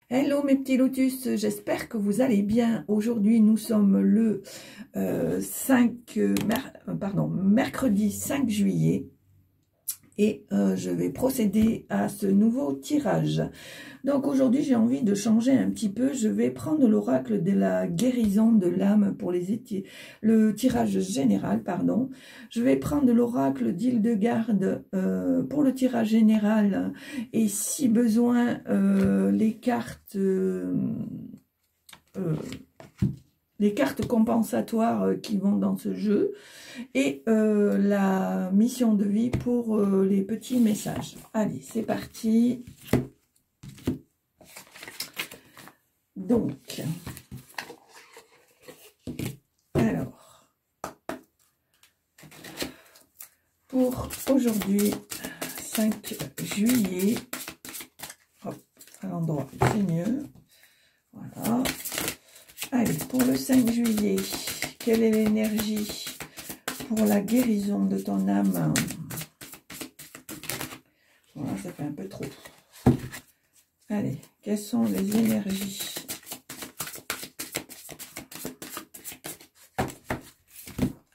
Hello mes petits lotus, j'espère que vous allez bien. Aujourd'hui nous sommes le mercredi 5 juillet et je vais procéder à ce nouveau tirage. Donc aujourd'hui j'ai envie de changer un petit peu. Je vais prendre l'oracle de la guérison de l'âme pour le tirage général, pardon. Je vais prendre l'oracle d'Hildegarde pour le tirage général et si besoin les cartes compensatoires qui vont dans ce jeu et la mission de vie pour les petits messages. Allez, c'est parti. Donc, alors, pour aujourd'hui, 5 juillet, hop, à l'endroit, c'est mieux. Voilà. Allez, pour le 5 juillet, quelle est l'énergie pour la guérison de ton âme? Voilà, ça fait un peu trop. Allez, quelles sont les énergies?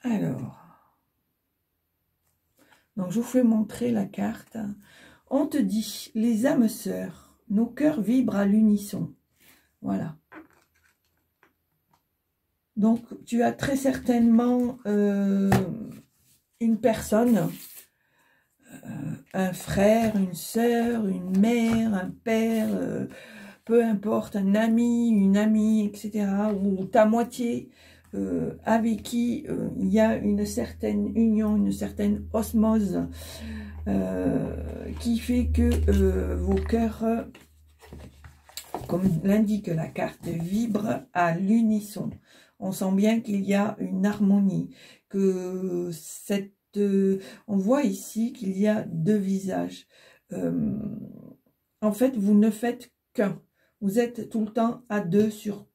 Alors, donc je vous fais montrer la carte. On te dit, les âmes sœurs, nos cœurs vibrent à l'unisson. Voilà. Donc, tu as très certainement une personne, un frère, une sœur, une mère, un père, peu importe, un ami, une amie, etc. Ou ta moitié avec qui il y a une certaine union, une certaine osmose qui fait que vos cœurs, comme l'indique la carte, vibrent à l'unisson. On sent bien qu'il y a une harmonie, que on voit ici qu'il y a deux visages. En fait, vous ne faites qu'un. Vous êtes tout le temps à deux sur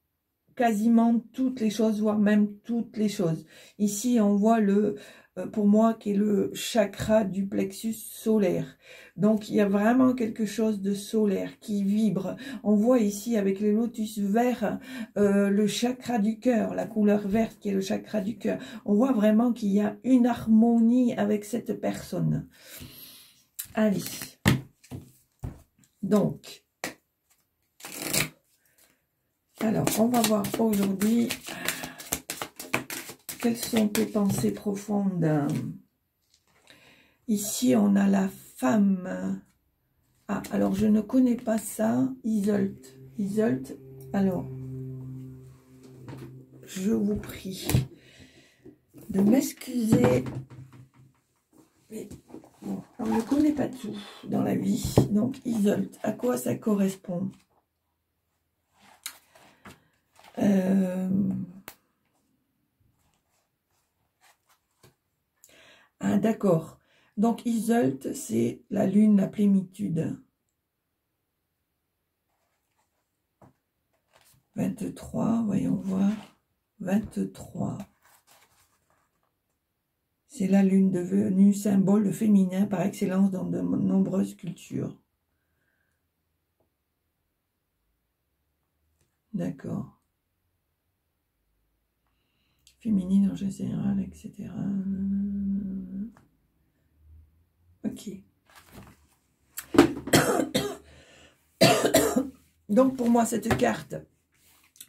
quasiment toutes les choses, voire même toutes les choses. Ici, on voit pour moi, qui est le chakra du plexus solaire. Donc, il y a vraiment quelque chose de solaire qui vibre. On voit ici, avec les lotus verts, le chakra du cœur, la couleur verte qui est le chakra du cœur. On voit vraiment qu'il y a une harmonie avec cette personne. Allez. Donc, alors, on va voir aujourd'hui quelles sont tes pensées profondes. Ici, on a la femme. Ah, alors je ne connais pas ça. Iseult. Iseult. Alors, je vous prie de m'excuser. Mais bon, on ne connaît pas tout dans la vie. Donc, Iseult, à quoi ça correspond? Ah, d'accord. Donc, Iseult, c'est la lune, la plénitude. 23, voyons voir. 23. C'est la lune devenue symbole féminin par excellence dans de nombreuses cultures. D'accord. Féminine en général, etc. Ok. Donc pour moi, cette carte,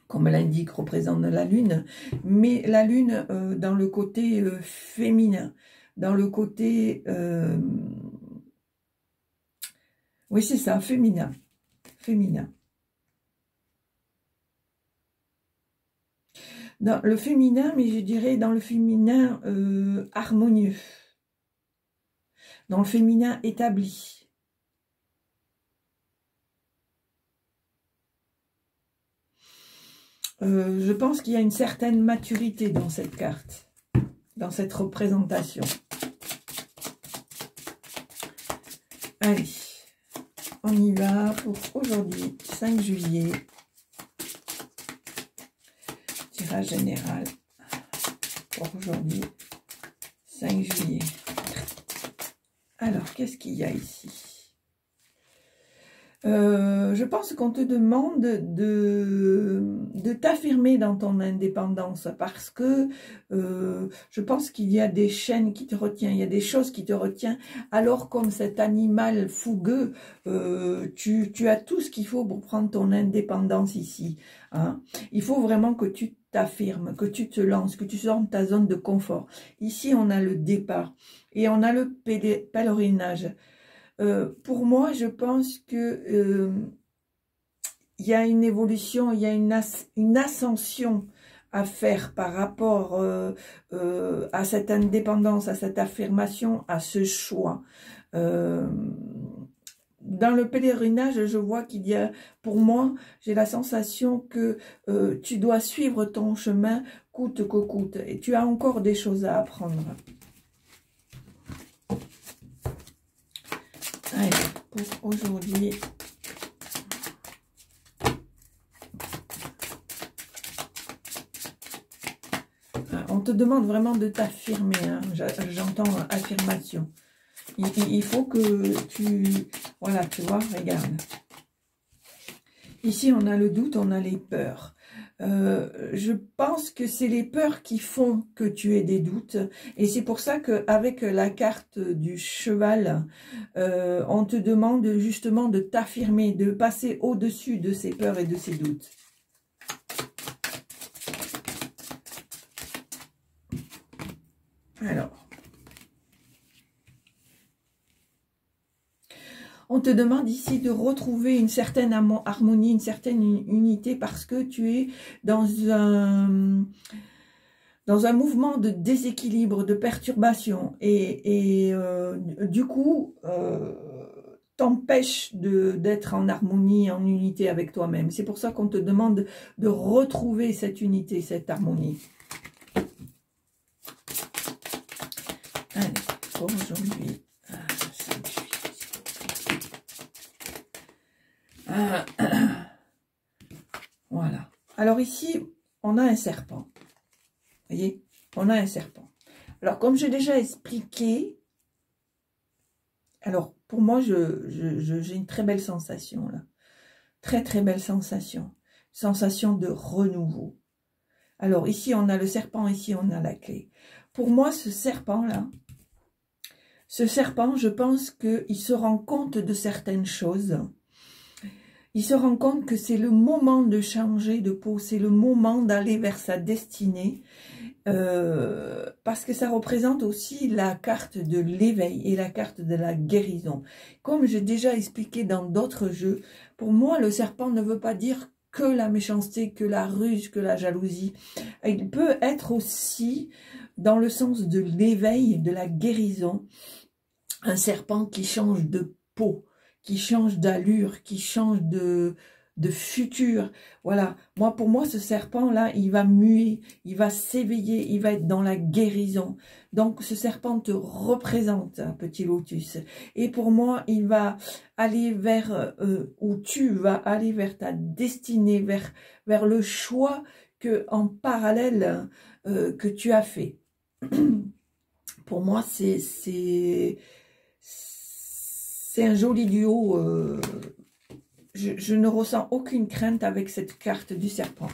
comme elle indique, représente la lune, mais la lune dans le côté féminin, dans le côté... oui, c'est ça, féminin. Féminin. Dans le féminin, mais je dirais dans le féminin harmonieux. Dans le féminin établi. Je pense qu'il y a une certaine maturité dans cette carte, dans cette représentation. Allez, on y va pour aujourd'hui, 5 juillet. Tirage général pour aujourd'hui, 5 juillet. Alors, qu'est-ce qu'il y a ici? Je pense qu'on te demande de t'affirmer dans ton indépendance parce que je pense qu'il y a des chaînes qui te retiennent, il y a des choses qui te retiennent. Alors comme cet animal fougueux, tu as tout ce qu'il faut pour prendre ton indépendance ici. Hein. Il faut vraiment que tu t'affirmes, que tu te lances, que tu sors de ta zone de confort. Ici, on a le départ et on a le pèlerinage. Pour moi, je pense que il y a une évolution, il y a une ascension à faire par rapport à cette indépendance, à cette affirmation, à ce choix. Dans le pèlerinage, je vois qu'il y a, pour moi, j'ai la sensation que tu dois suivre ton chemin coûte que coûte. Et tu as encore des choses à apprendre. Allez, pour aujourd'hui, on te demande vraiment de t'affirmer, hein. J'entends affirmation. Il faut que tu... Voilà, tu vois, regarde. Ici, on a le doute, on a les peurs. Je pense que c'est les peurs qui font que tu aies des doutes. Et c'est pour ça qu'avec la carte du cheval, on te demande justement de t'affirmer, de passer au-dessus de ces peurs et de ces doutes. Alors, on te demande ici de retrouver une certaine harmonie, une certaine unité parce que tu es dans un mouvement de déséquilibre, de perturbation et du coup, t'empêche d'être en harmonie, en unité avec toi-même. C'est pour ça qu'on te demande de retrouver cette unité, cette harmonie. Allez, pour aujourd'hui, voilà. Alors ici, on a un serpent. Vous voyez, on a un serpent. Alors, comme j'ai déjà expliqué, alors pour moi, j'ai une très belle sensation là. Très, très belle sensation. Sensation de renouveau. Alors, ici, on a le serpent, ici, on a la clé. Pour moi, ce serpent-là, je pense qu'il se rend compte de certaines choses. Il se rend compte que c'est le moment de changer de peau, c'est le moment d'aller vers sa destinée. Parce que ça représente aussi la carte de l'éveil et la carte de la guérison. Comme j'ai déjà expliqué dans d'autres jeux, pour moi, le serpent ne veut pas dire que la méchanceté, que la ruse, que la jalousie. Il peut être aussi dans le sens de l'éveil, de la guérison, un serpent qui change de peau, qui change d'allure, qui change de futur. Voilà, pour moi, ce serpent-là, il va muer, il va s'éveiller, il va être dans la guérison. Donc, ce serpent te représente, un petit lotus. Et pour moi, il va aller vers, où tu vas aller vers ta destinée, vers le choix en parallèle que tu as fait. Pour moi, c'est un joli duo. Je ne ressens aucune crainte avec cette carte du serpent.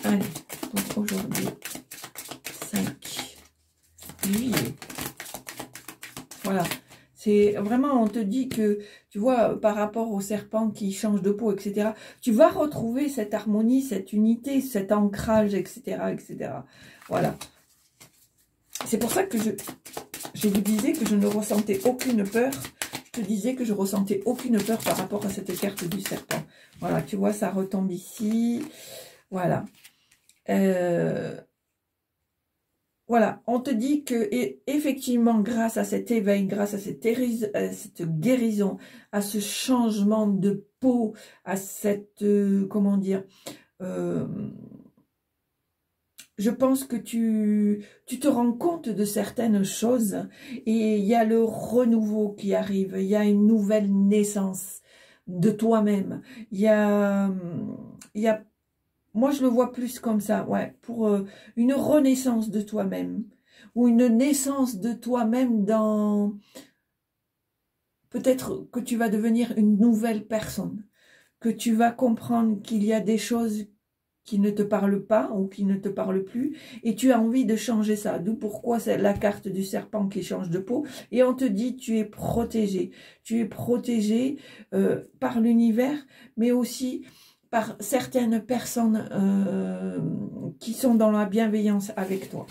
Allez, donc aujourd'hui, 5 juillet. Voilà. C'est vraiment, on te dit que, tu vois, par rapport au serpent qui change de peau, etc., tu vas retrouver cette harmonie, cette unité, cet ancrage, etc., etc. Voilà. C'est pour ça que je vous disais que je ne ressentais aucune peur. Je te disais que je ressentais aucune peur par rapport à cette carte du serpent. Voilà, tu vois, ça retombe ici. Voilà. Voilà, on te dit que effectivement, grâce à cet éveil, grâce à cette guérison, à ce changement de peau, à cette, comment dire, je pense que tu te rends compte de certaines choses et il y a le renouveau qui arrive, il y a une nouvelle naissance de toi-même. Moi je le vois plus comme ça, ouais, pour une renaissance de toi-même ou une naissance de toi-même dans peut-être que tu vas devenir une nouvelle personne, que tu vas comprendre qu'il y a des choses qui ne te parlent pas ou qui ne te parlent plus, et tu as envie de changer ça. D'où pourquoi c'est la carte du serpent qui change de peau, et on te dit tu es protégé. Tu es protégé par l'univers, mais aussi par certaines personnes qui sont dans la bienveillance avec toi.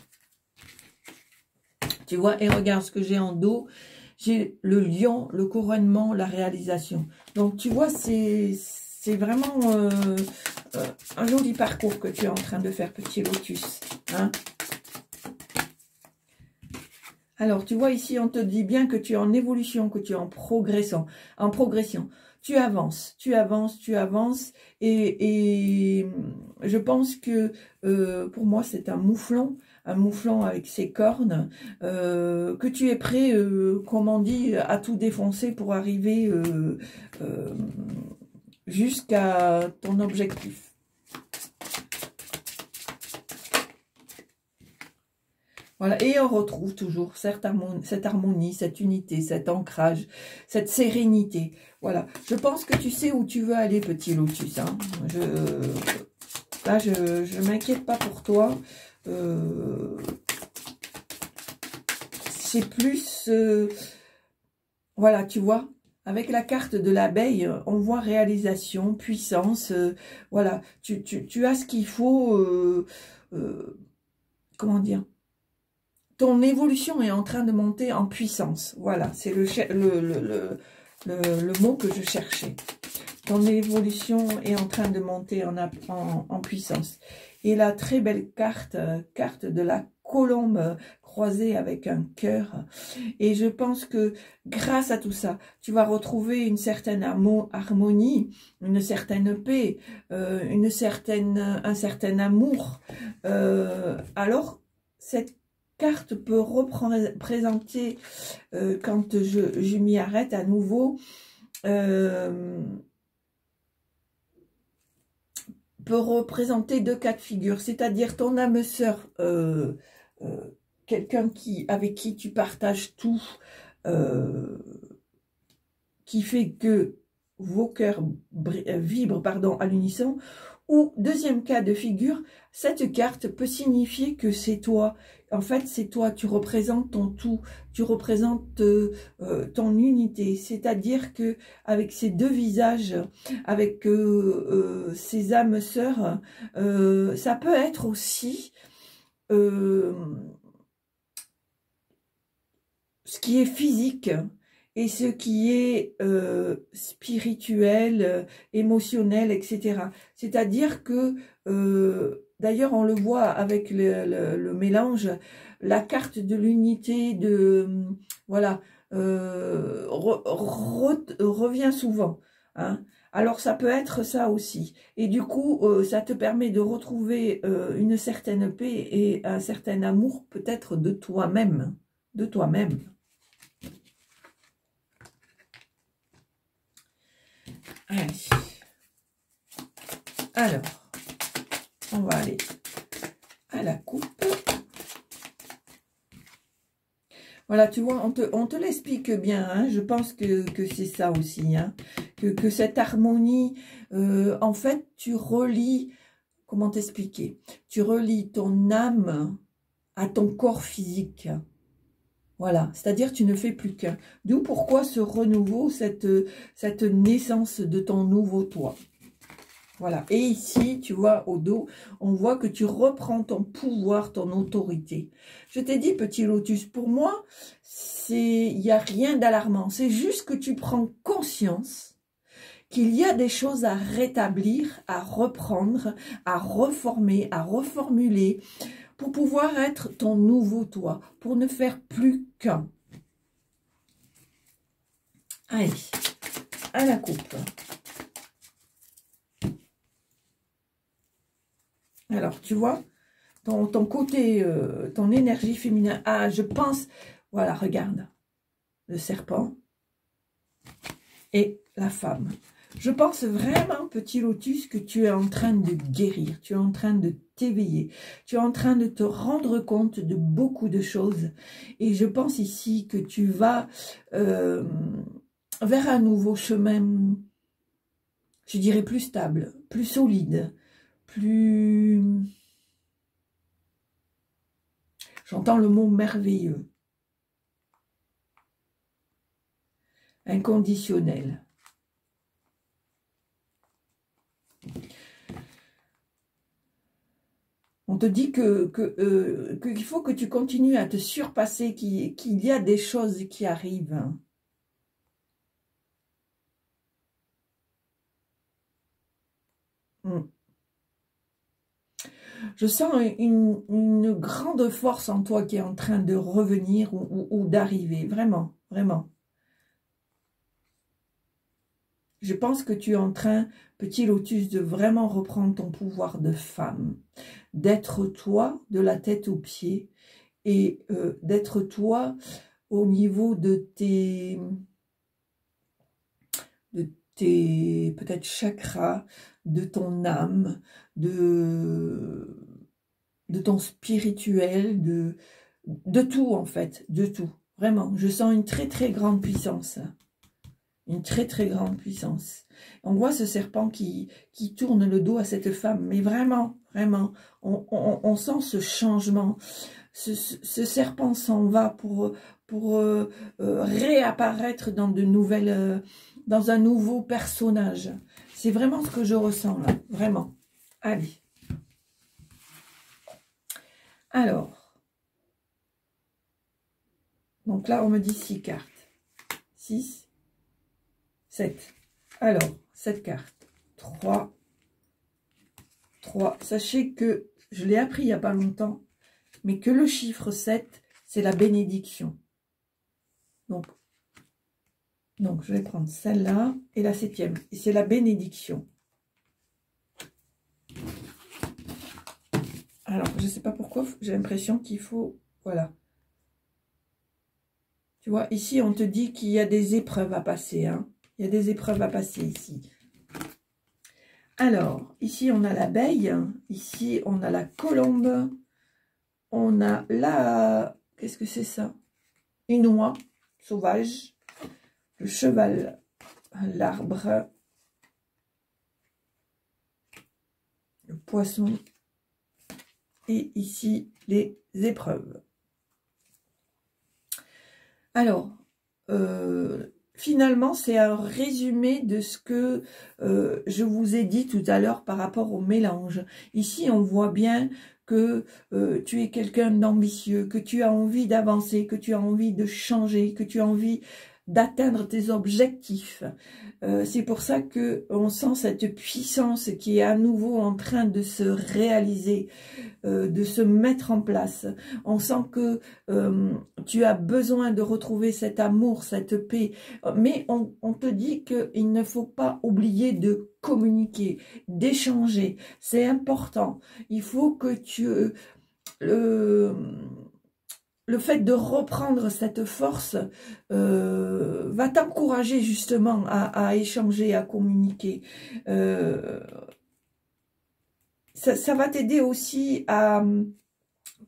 Tu vois, et regarde ce que j'ai en dos. J'ai le lion, le couronnement, la réalisation. Donc, tu vois, c'est vraiment un joli parcours que tu es en train de faire, petit lotus. Hein? Alors, tu vois, ici, on te dit bien que tu es en évolution, que tu es en progression. Tu avances, tu avances, tu avances. Et je pense que, pour moi, c'est un mouflon avec ses cornes, que tu es prêt, comme on dit, à tout défoncer pour arriver jusqu'à ton objectif. Voilà, et on retrouve toujours cette harmonie, cette unité, cet ancrage, cette sérénité. Voilà, je pense que tu sais où tu veux aller, petit lotus. Hein. Là, je m'inquiète pas pour toi. C'est plus... voilà, tu vois, avec la carte de l'abeille, on voit réalisation, puissance. Voilà, tu as ce qu'il faut... comment dire? Ton évolution est en train de monter en puissance. Voilà, c'est le mot que je cherchais. Ton évolution est en train de monter en puissance. Et la très belle carte de la colombe croisée avec un cœur. Et je pense que grâce à tout ça, tu vas retrouver une certaine harmonie, une certaine paix, un certain amour. Alors, cette carte peut représenter, quand je m'y arrête à nouveau, peut représenter deux cas de figure, c'est-à-dire ton âme sœur, quelqu'un avec qui tu partages tout, qui fait que vos cœurs vibrent à l'unisson. Ou deuxième cas de figure, cette carte peut signifier que c'est toi. En fait, c'est toi, tu représentes ton tout, tu représentes ton unité. C'est-à-dire que avec ces deux visages, avec ces âmes sœurs, ça peut être aussi ce qui est physique et ce qui est spirituel, émotionnel, etc. C'est-à-dire que, d'ailleurs, on le voit avec le mélange, la carte de l'unité, voilà, revient souvent. Hein. Alors, ça peut être ça aussi. Et du coup, ça te permet de retrouver une certaine paix et un certain amour, peut-être de toi-même. De toi-même. Allez. Alors, on va aller à la coupe. Voilà, tu vois, on te l'explique bien, hein, je pense que c'est ça aussi, hein, que cette harmonie, en fait, tu relis, comment t'expliquer? Tu relis ton âme à ton corps physique. Voilà, c'est-à-dire tu ne fais plus qu'un. D'où pourquoi ce renouveau, cette naissance de ton nouveau toi. Voilà, et ici, tu vois, au dos, on voit que tu reprends ton pouvoir, ton autorité. Je t'ai dit, petit lotus, pour moi, il n'y a rien d'alarmant. C'est juste que tu prends conscience qu'il y a des choses à rétablir, à reprendre, à reformer, à reformuler, pour pouvoir être ton nouveau toi, pour ne faire plus qu'un. Allez, à la coupe. Alors, tu vois, ton côté, ton énergie féminin. Ah, je pense, voilà, regarde, le serpent et la femme. Je pense vraiment, petit lotus, que tu es en train de guérir, tu es en train de t'éveiller, tu es en train de te rendre compte de beaucoup de choses. Et je pense ici que tu vas vers un nouveau chemin, je dirais plus stable, plus solide, plus... J'entends le mot merveilleux. Inconditionnel. On te dit qu'il faut que tu continues à te surpasser, qu'il y a des choses qui arrivent. Je sens une grande force en toi qui est en train de revenir ou d'arriver, vraiment, vraiment. Je pense que tu es en train, petit lotus, de vraiment reprendre ton pouvoir de femme, d'être toi de la tête aux pieds et d'être toi au niveau de tes peut-être chakras, de ton âme, de ton spirituel, de tout en fait, de tout. Vraiment, je sens une très très grande puissance. Une très très grande puissance. On voit ce serpent qui tourne le dos à cette femme, mais vraiment, vraiment, on sent ce changement. Ce serpent s'en va pour réapparaître dans de nouvelles, dans un nouveau personnage. C'est vraiment ce que je ressens là, vraiment. Allez. Alors, donc là on me dit 6 cartes. 6. 7. Alors, cette carte. 3. 3. Sachez que je l'ai appris il n'y a pas longtemps, mais que le chiffre 7, c'est la bénédiction. Donc, je vais prendre celle-là et la 7e. Et c'est la bénédiction. Alors, je ne sais pas pourquoi, j'ai l'impression qu'il faut... Voilà. Tu vois, ici, on te dit qu'il y a des épreuves à passer, hein. Il y a des épreuves à passer ici. Alors, ici, on a l'abeille. Ici, on a la colombe. On a la... Qu'est-ce que c'est ça? Une oie sauvage. Le cheval, l'arbre. Le poisson. Et ici, les épreuves. Alors, finalement, c'est un résumé de ce que je vous ai dit tout à l'heure par rapport au mélange. Ici, on voit bien que tu es quelqu'un d'ambitieux, que tu as envie d'avancer, que tu as envie de changer, que tu as envie d'atteindre tes objectifs. C'est pour ça que on sent cette puissance qui est à nouveau en train de se réaliser, de se mettre en place. On sent que tu as besoin de retrouver cet amour, cette paix. Mais on te dit qu'il ne faut pas oublier de communiquer, d'échanger. C'est important. Il faut que tu... Le fait de reprendre cette force va t'encourager justement à échanger, à communiquer. Ça va t'aider aussi à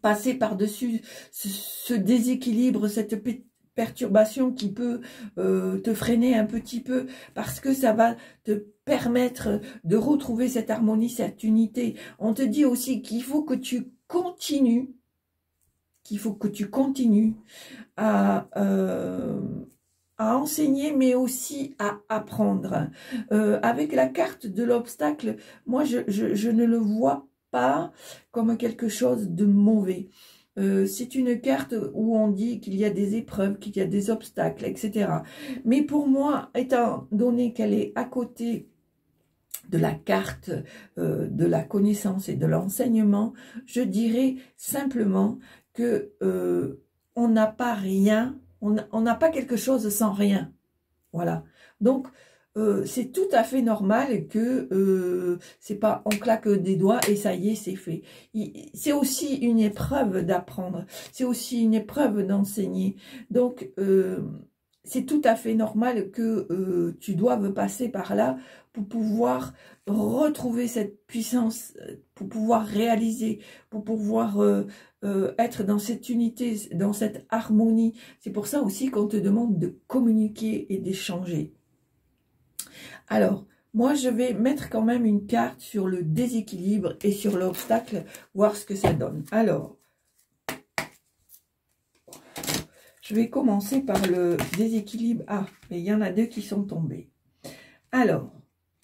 passer par-dessus ce déséquilibre, cette perturbation qui peut te freiner un petit peu, parce que ça va te permettre de retrouver cette harmonie, cette unité. On te dit aussi qu'il faut que tu continues, à enseigner, mais aussi à apprendre. Avec la carte de l'obstacle, moi, je ne le vois pas comme quelque chose de mauvais. C'est une carte où on dit qu'il y a des épreuves, qu'il y a des obstacles, etc. Mais pour moi, étant donné qu'elle est à côté de la carte de la connaissance et de l'enseignement, je dirais simplement que on n'a pas rien, on n'a pas quelque chose sans rien. Voilà. Donc, c'est tout à fait normal que c'est pas on claque des doigts et ça y est, c'est fait. C'est aussi une épreuve d'apprendre. C'est aussi une épreuve d'enseigner. Donc, c'est tout à fait normal que tu doives passer par là pour pouvoir retrouver cette puissance, pour pouvoir réaliser, pour pouvoir être dans cette unité, dans cette harmonie. C'est pour ça aussi qu'on te demande de communiquer et d'échanger. Alors, moi, je vais mettre quand même une carte sur le déséquilibre et sur l'obstacle, voir ce que ça donne. Alors, je vais commencer par le déséquilibre. Ah, mais il y en a deux qui sont tombés. Alors,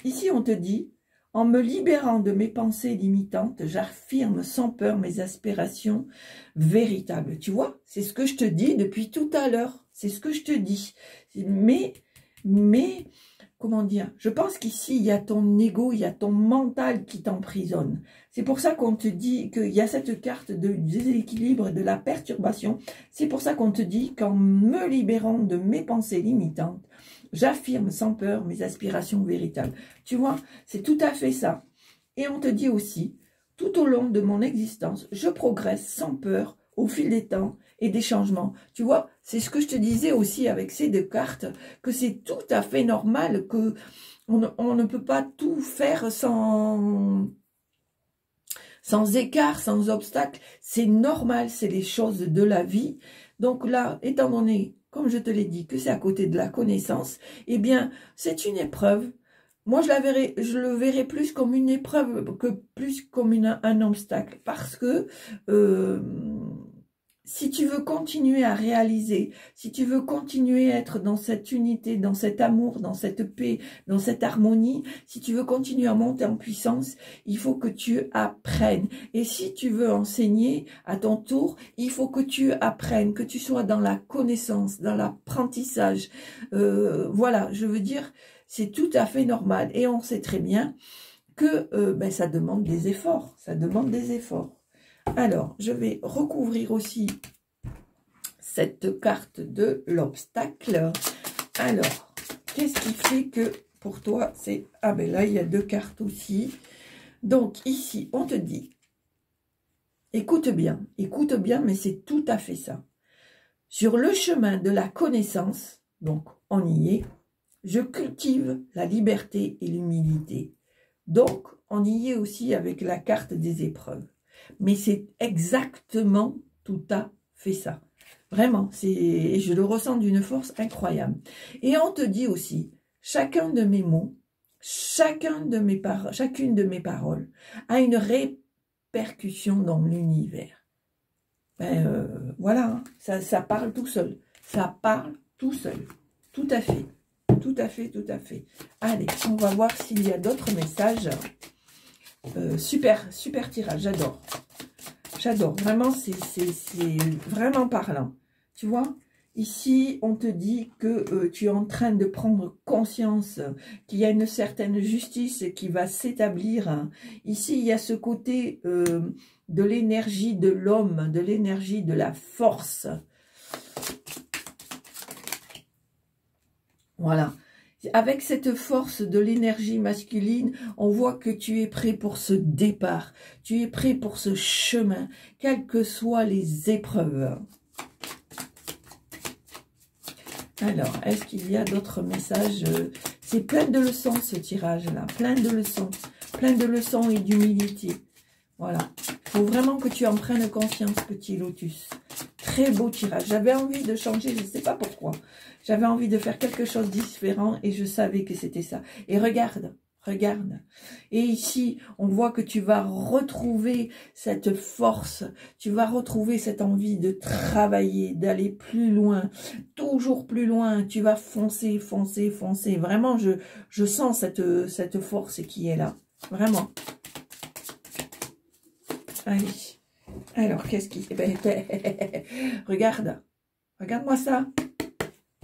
ici, on te dit, en me libérant de mes pensées limitantes, j'affirme sans peur mes aspirations véritables. Tu vois, c'est ce que je te dis depuis tout à l'heure. C'est ce que je te dis. Mais, comment dire, je pense qu'ici, il y a ton ego, il y a ton mental qui t'emprisonne. C'est pour ça qu'on te dit qu'il y a cette carte de déséquilibre, de la perturbation. C'est pour ça qu'on te dit qu'en me libérant de mes pensées limitantes, j'affirme sans peur mes aspirations véritables. Tu vois, c'est tout à fait ça. Et on te dit aussi, tout au long de mon existence, je progresse sans peur au fil des temps et des changements. Tu vois, c'est ce que je te disais aussi avec ces deux cartes, que c'est tout à fait normal, que on ne peut pas tout faire sans écart, sans obstacle. C'est normal, c'est les choses de la vie. Donc là, étant donné, comme je te l'ai dit, que c'est à côté de la connaissance, eh bien, c'est une épreuve. Moi, je le verrai plus comme une épreuve que plus comme un obstacle. Parce que si tu veux continuer à réaliser, si tu veux continuer à être dans cette unité, dans cet amour, dans cette paix, dans cette harmonie, si tu veux continuer à monter en puissance, il faut que tu apprennes. Et si tu veux enseigner à ton tour, il faut que tu apprennes, que tu sois dans la connaissance, dans l'apprentissage. Voilà, je veux dire, c'est tout à fait normal. Et on sait très bien que ça demande des efforts. Ça demande des efforts. Alors, je vais recouvrir aussi cette carte de l'obstacle. Alors, qu'est-ce qui fait que pour toi, c'est... Ah ben là, il y a deux cartes aussi. Donc, ici, on te dit, écoute bien, mais c'est tout à fait ça. Sur le chemin de la connaissance, donc on y est, je cultive la liberté et l'humilité. Donc, on y est aussi avec la carte des épreuves. Mais c'est exactement tout à fait ça. Vraiment, et je le ressens d'une force incroyable. Et on te dit aussi, chacun de mes mots, chacune de mes paroles a une répercussion dans l'univers. Voilà, hein, ça parle tout seul. Ça parle tout seul. Tout à fait. Tout à fait, tout à fait. Allez, on va voir s'il y a d'autres messages. Super tirage, j'adore. J'adore, vraiment, c'est vraiment parlant. Tu vois, ici, on te dit que tu es en train de prendre conscience qu'il y a une certaine justice qui va s'établir. Ici, il y a ce côté de l'énergie de l'homme, de l'énergie de la force. Voilà. Avec cette force de l'énergie masculine, on voit que tu es prêt pour ce départ. Tu es prêt pour ce chemin, quelles que soient les épreuves. Alors, est-ce qu'il y a d'autres messages? C'est plein de leçons, ce tirage-là. Plein de leçons et d'humilité. Voilà. Il faut vraiment que tu en prennes conscience, petit lotus. Très beau tirage. J'avais envie de changer, je ne sais pas pourquoi. J'avais envie de faire quelque chose de différent et je savais que c'était ça. Et regarde. Et ici, on voit que tu vas retrouver cette force. Tu vas retrouver cette envie de travailler, d'aller plus loin. Toujours plus loin. Tu vas foncer. Vraiment, je sens cette force qui est là. Vraiment. Allez. Alors, qu'est-ce qui... Regarde-moi ça.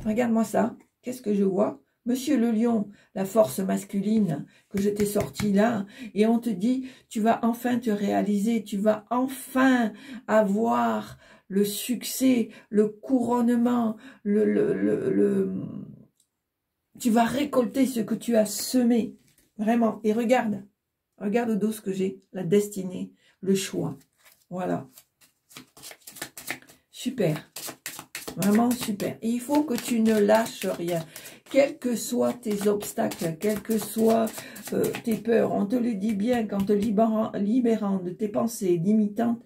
Regarde-moi ça. Qu'est-ce que je vois? Monsieur le lion, la force masculine que je t'ai sortie là. Et on te dit, tu vas enfin te réaliser. Tu vas enfin avoir le succès, le couronnement, tu vas récolter ce que tu as semé. Vraiment. Et regarde au dos ce que j'ai. La destinée, le choix. Voilà. Super. Vraiment super. Et il faut que tu ne lâches rien. Quels que soient tes obstacles, quelles que soient tes peurs, on te le dit bien, qu'en te libérant de tes pensées limitantes,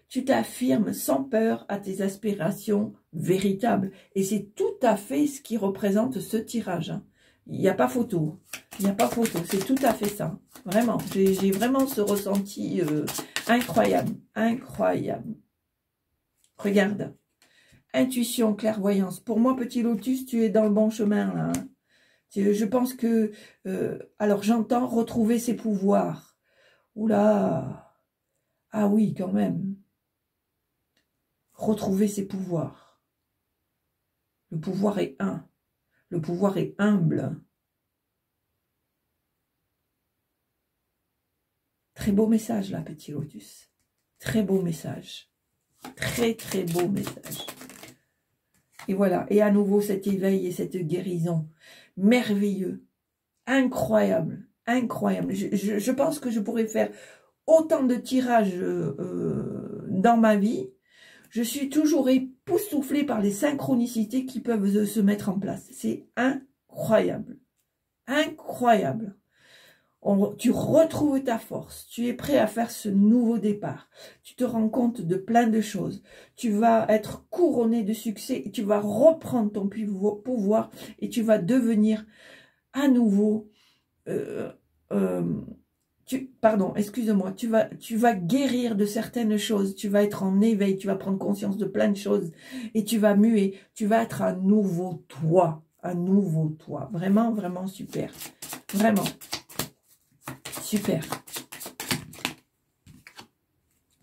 tu t'affirmes sans peur à tes aspirations véritables. Et c'est tout à fait ce qui représente ce tirage. Hein. Il n'y a pas photo. Il n'y a pas photo. C'est tout à fait ça. Vraiment. J'ai vraiment ce ressenti incroyable. Incroyable. Regarde. Intuition, clairvoyance. Pour moi, petit lotus, tu es dans le bon chemin, là. Hein. Je pense que... alors, j'entends retrouver ses pouvoirs. Oula. Ah oui, quand même. Retrouver ses pouvoirs. Le pouvoir est un. Le pouvoir est humble. Très beau message, là, petit lotus. Très beau message. Très, très beau message. Et voilà. Et à nouveau, cet éveil et cette guérison. Merveilleux. Incroyable. Incroyable. Je pense que je pourrais faire autant de tirages dans ma vie. Je suis toujours époustouflée par les synchronicités qui peuvent se mettre en place. C'est incroyable. Incroyable. Tu retrouves ta force. Tu es prêt à faire ce nouveau départ. Tu te rends compte de plein de choses. Tu vas être couronné de succès. Et tu vas reprendre ton pouvoir et tu vas devenir à nouveau... pardon, excuse-moi, tu vas guérir de certaines choses, tu vas être en éveil, tu vas prendre conscience de plein de choses et tu vas muer, tu vas être un nouveau toi, vraiment, vraiment super, vraiment, super.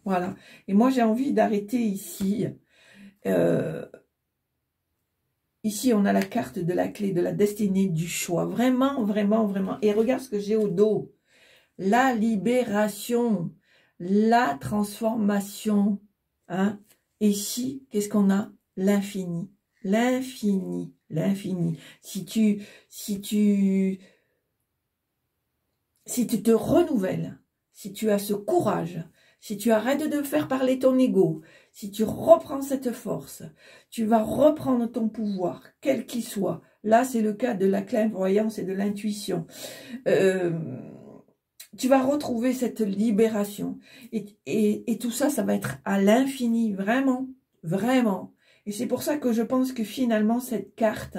Voilà, et moi j'ai envie d'arrêter ici, ici on a la carte de la clé de la destinée du choix, vraiment, vraiment, vraiment, et regarde ce que j'ai au dos. La libération, la transformation. Hein? Et ici, qu'est-ce qu'on a? L'infini. L'infini. L'infini. Si tu te renouvelles, si tu as ce courage, si tu arrêtes de faire parler ton ego, si tu reprends cette force, tu vas reprendre ton pouvoir, quel qu'il soit. Là, c'est le cas de la clairvoyance et de l'intuition. Tu vas retrouver cette libération. Et tout ça, ça va être à l'infini, vraiment, vraiment. Et c'est pour ça que je pense que finalement, cette carte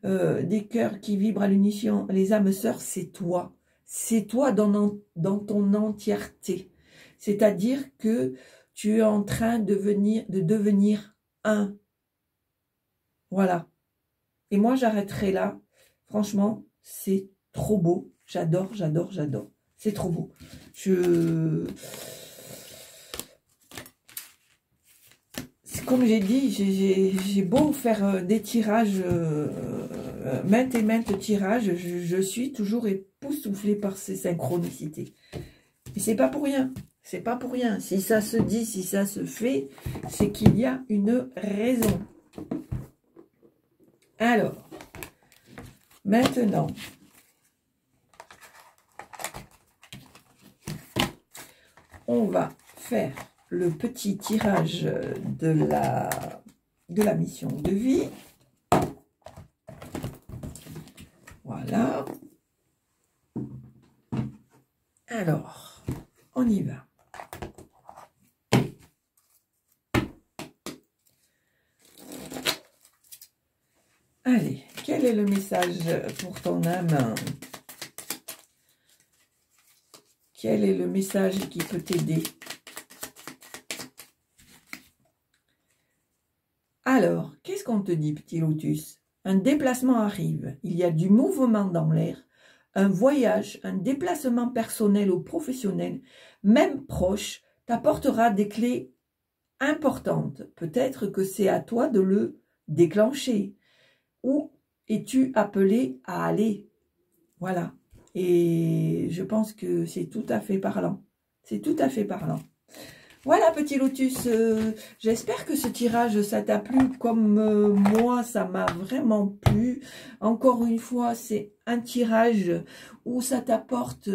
des cœurs qui vibrent à l'unition, les âmes sœurs, c'est toi. C'est toi dans ton entièreté. C'est-à-dire que tu es en train de devenir un. Voilà. Et moi, j'arrêterai là. Franchement, c'est trop beau. J'adore, j'adore, j'adore. C'est trop beau. Comme j'ai dit, j'ai beau faire des tirages, maintes et maintes tirages, je suis toujours époustouflée par ces synchronicités. Et c'est pas pour rien. C'est pas pour rien. Si ça se dit, si ça se fait, c'est qu'il y a une raison. Alors, maintenant... on va faire le petit tirage de la mission de vie. Voilà. Alors, on y va. Allez, quel est le message pour ton âme ? Quel est le message qui peut t'aider? Alors, qu'est-ce qu'on te dit, petit lotus? Un déplacement arrive. Il y a du mouvement dans l'air. Un voyage, un déplacement personnel ou professionnel, même proche, t'apportera des clés importantes. Peut-être que c'est à toi de le déclencher. Où es-tu appelé à aller? Voilà. Et je pense que c'est tout à fait parlant. C'est tout à fait parlant. Voilà, petit lotus, j'espère que ce tirage, ça t'a plu comme moi, ça m'a vraiment plu. Encore une fois, c'est un tirage où ça t'apporte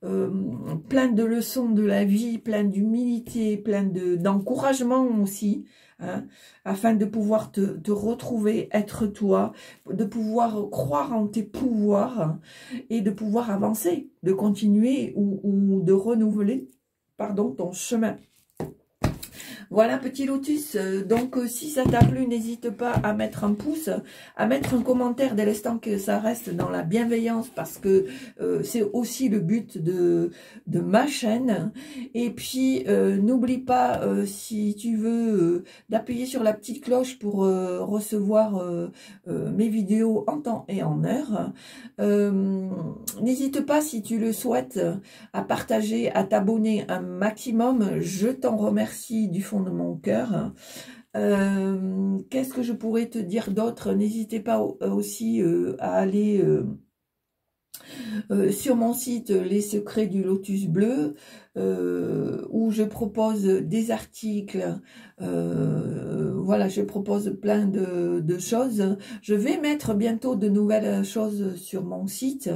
plein de leçons de la vie, plein d'humilité, plein d'encouragement aussi, hein, afin de pouvoir te retrouver, être toi, de pouvoir croire en tes pouvoirs, hein, et de pouvoir avancer, de continuer ou de renouveler, pardon, ton chemin. Voilà, petit lotus, donc si ça t'a plu, n'hésite pas à mettre un pouce, à mettre un commentaire dès l'instant que ça reste dans la bienveillance, parce que c'est aussi le but de ma chaîne. Et puis, n'oublie pas, si tu veux, d'appuyer sur la petite cloche pour recevoir mes vidéos en temps et en heure. N'hésite pas, si tu le souhaites, à partager, à t'abonner un maximum. Je t'en remercie du fond de mon cœur. Qu'est-ce que je pourrais te dire d'autre? N'hésitez pas aussi à aller sur mon site Les Secrets du Lotus Bleu, où je propose des articles, voilà, je propose plein de choses. Je vais mettre bientôt de nouvelles choses sur mon site.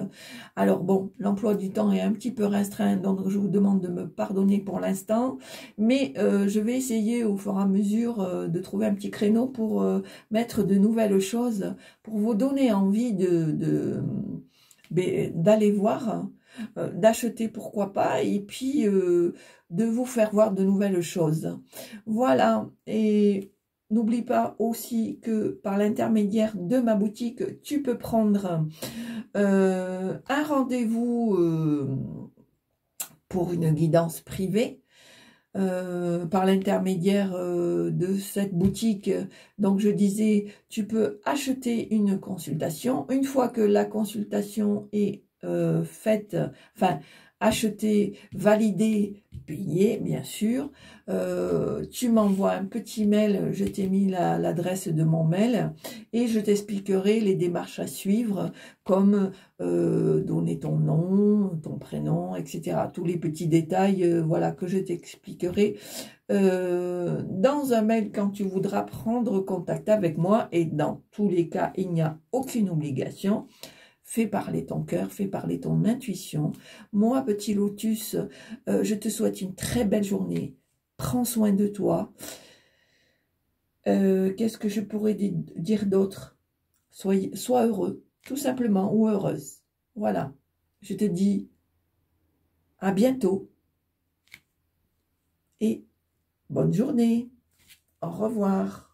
Alors bon, l'emploi du temps est un petit peu restreint, donc je vous demande de me pardonner pour l'instant, mais je vais essayer au fur et à mesure de trouver un petit créneau pour mettre de nouvelles choses, pour vous donner envie d'aller voir, d'acheter pourquoi pas, et puis de vous faire voir de nouvelles choses. Voilà, et n'oublie pas aussi que par l'intermédiaire de ma boutique, tu peux prendre un rendez-vous pour une guidance privée. Par l'intermédiaire de cette boutique, donc je disais, tu peux acheter une consultation. Une fois que la consultation est faite, enfin achetée, validée, payée bien sûr, tu m'envoies un petit mail, je t'ai mis l'adresse de mon mail et je t'expliquerai les démarches à suivre, comme donner ton nom, ton prénom, etc. Tous les petits détails, voilà, que je t'expliquerai dans un mail quand tu voudras prendre contact avec moi. Et dans tous les cas, il n'y a aucune obligation. Fais parler ton cœur, fais parler ton intuition. Moi, petit lotus, je te souhaite une très belle journée. Prends soin de toi. Qu'est-ce que je pourrais dire d'autre? Sois heureux, tout simplement, ou heureuse. Voilà. Je te dis à bientôt. Et bonne journée. Au revoir.